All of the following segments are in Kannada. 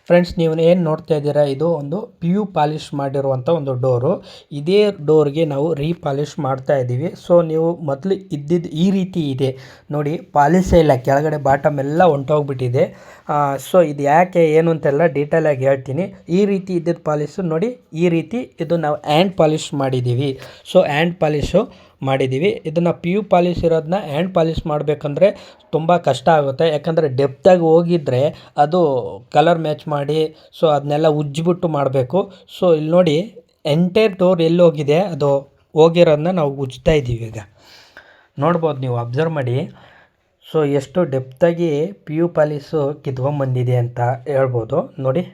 ಫ್ರೆಂಡ್ಸ್, ನೀವು ಏನು ನೋಡ್ತಾ ಇದ್ದೀರಾ, ಇದು ಒಂದು ಪಿ ಯು ಪಾಲಿಷ್ ಮಾಡಿರುವಂಥ ಒಂದು ಡೋರು. ಇದೇ ಡೋರ್ಗೆ ನಾವು ರೀಪಾಲಿಷ್ ಮಾಡ್ತಾ ಇದ್ದೀವಿ. ಸೊ ನೀವು ಮೊದಲು ಇದ್ದಿದ್ದು ಈ ರೀತಿ ಇದೆ ನೋಡಿ, ಪಾಲಿಶೇ ಇಲ್ಲ, ಕೆಳಗಡೆ ಬಾಟಮ್ ಎಲ್ಲ ಹೊಂಟೋಗ್ಬಿಟ್ಟಿದೆ. ಸೊ ಇದು ಯಾಕೆ ಏನು ಅಂತೆಲ್ಲ ಡೀಟೇಲಾಗಿ ಹೇಳ್ತೀನಿ. ಈ ರೀತಿ ಇದ್ದಿದ್ದು ಪಾಲಿಶು ನೋಡಿ, ಈ ರೀತಿ ಇದು ನಾವು ಹ್ಯಾಂಡ್ ಪಾಲಿಷ್ ಮಾಡಿದ್ದೀವಿ. ಸೊ ಹ್ಯಾಂಡ್ ಪಾಲಿಶು ಮಾಡಿದ್ದೀವಿ. ಇದನ್ನು ಪಿ ಯು ಪಾಲಿಶ್ ಇರೋದನ್ನ ಹ್ಯಾಂಡ್ ಪಾಲಿಶ್ ಮಾಡಬೇಕಂದ್ರೆ ತುಂಬ ಕಷ್ಟ ಆಗುತ್ತೆ. ಯಾಕಂದರೆ ಡೆಪ್ತಾಗಿ ಹೋಗಿದ್ರೆ ಅದು ಕಲರ್ ಮ್ಯಾಚ್ ಮಾಡಿ ಸೊ ಅದನ್ನೆಲ್ಲ ಉಜ್ಜಿಬಿಟ್ಟು ಮಾಡಬೇಕು. ಸೊ ಇಲ್ಲಿ ನೋಡಿ, ಎಂಟೈರ್ ಡೋರ್ ಎಲ್ಲಿ ಹೋಗಿದೆ ಅದು ಹೋಗಿರೋದನ್ನ ನಾವು ಉಜ್ತಾ ಇದ್ದೀವಿ. ಈಗ ನೋಡ್ಬೋದು, ನೀವು ಅಬ್ಸರ್ವ್ ಮಾಡಿ. ಸೊ ಎಷ್ಟು ಡೆಪ್ತಾಗಿ ಪಿ ಯು ಪಾಲಿಶು ಕಿತ್ಕೊಂಬಂದಿದೆ ಅಂತ ಹೇಳ್ಬೋದು ನೋಡಿ.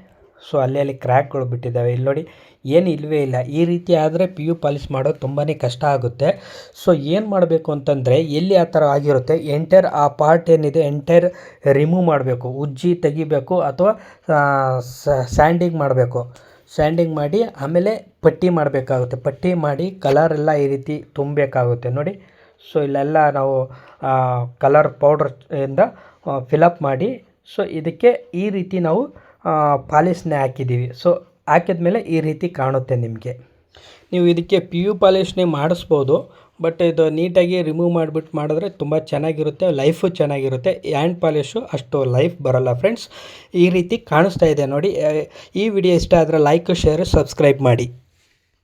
ಸೊ ಅಲ್ಲಿ ಕ್ರ್ಯಾಕ್ಗಳು ಬಿಟ್ಟಿದ್ದಾವೆ. ಇಲ್ಲಿ ನೋಡಿ, ಏನು ಇಲ್ಲವೇ ಇಲ್ಲ. ಈ ರೀತಿ ಆದರೆ ಪಿ ಯು ಪಾಲಿಶ್ ಮಾಡೋದು ತುಂಬಾ ಕಷ್ಟ ಆಗುತ್ತೆ. ಸೊ ಏನು ಮಾಡಬೇಕು ಅಂತಂದರೆ, ಎಲ್ಲಿ ಆ ಥರ ಆಗಿರುತ್ತೆ ಎಂಟೈರ್ ಆ ಪಾರ್ಟ್ ಏನಿದೆ ಎಂಟೈರ್ ರಿಮೂವ್ ಮಾಡಬೇಕು, ಉಜ್ಜಿ ತೆಗಿಬೇಕು, ಅಥವಾ ಸ್ಯಾಂಡಿಂಗ್ ಮಾಡಬೇಕು. ಸ್ಯಾಂಡಿಂಗ್ ಮಾಡಿ ಆಮೇಲೆ ಪಟ್ಟಿ ಮಾಡಬೇಕಾಗುತ್ತೆ. ಪಟ್ಟಿ ಮಾಡಿ ಕಲರೆಲ್ಲ ಈ ರೀತಿ ತುಂಬಬೇಕಾಗುತ್ತೆ ನೋಡಿ. ಸೊ ಇಲ್ಲೆಲ್ಲ ನಾವು ಕಲರ್ ಪೌಡ್ರ್ ಇಂದ ಫಿಲಪ್ ಮಾಡಿ, ಸೊ ಇದಕ್ಕೆ ಈ ರೀತಿ ನಾವು ಪಾಲಿಶ್ನೇ ಹಾಕಿದ್ದೀವಿ. ಸೊ ಹಾಕಿದ್ಮೇಲೆ ಈ ರೀತಿ ಕಾಣುತ್ತೆ ನಿಮಗೆ. ನೀವು ಇದಕ್ಕೆ ಪಿ ಯು ಪಾಲಿಶ್ನೇ ಮಾಡಿಸ್ಬೋದು, ಬಟ್ ಇದು ನೀಟಾಗಿ ರಿಮೂವ್ ಮಾಡಿಬಿಟ್ಟು ಮಾಡಿದ್ರೆ ತುಂಬ ಚೆನ್ನಾಗಿರುತ್ತೆ, ಲೈಫು ಚೆನ್ನಾಗಿರುತ್ತೆ. ಹ್ಯಾಂಡ್ ಪಾಲಿಶು ಅಷ್ಟು ಲೈಫ್ ಬರೋಲ್ಲ ಫ್ರೆಂಡ್ಸ್. ಈ ರೀತಿ ಕಾಣಿಸ್ತಾ ಇದೆ ನೋಡಿ. ಈ ವಿಡಿಯೋ ಇಷ್ಟ ಆದರೆ ಲೈಕ್, ಶೇರ್, ಸಬ್ಸ್ಕ್ರೈಬ್ ಮಾಡಿ.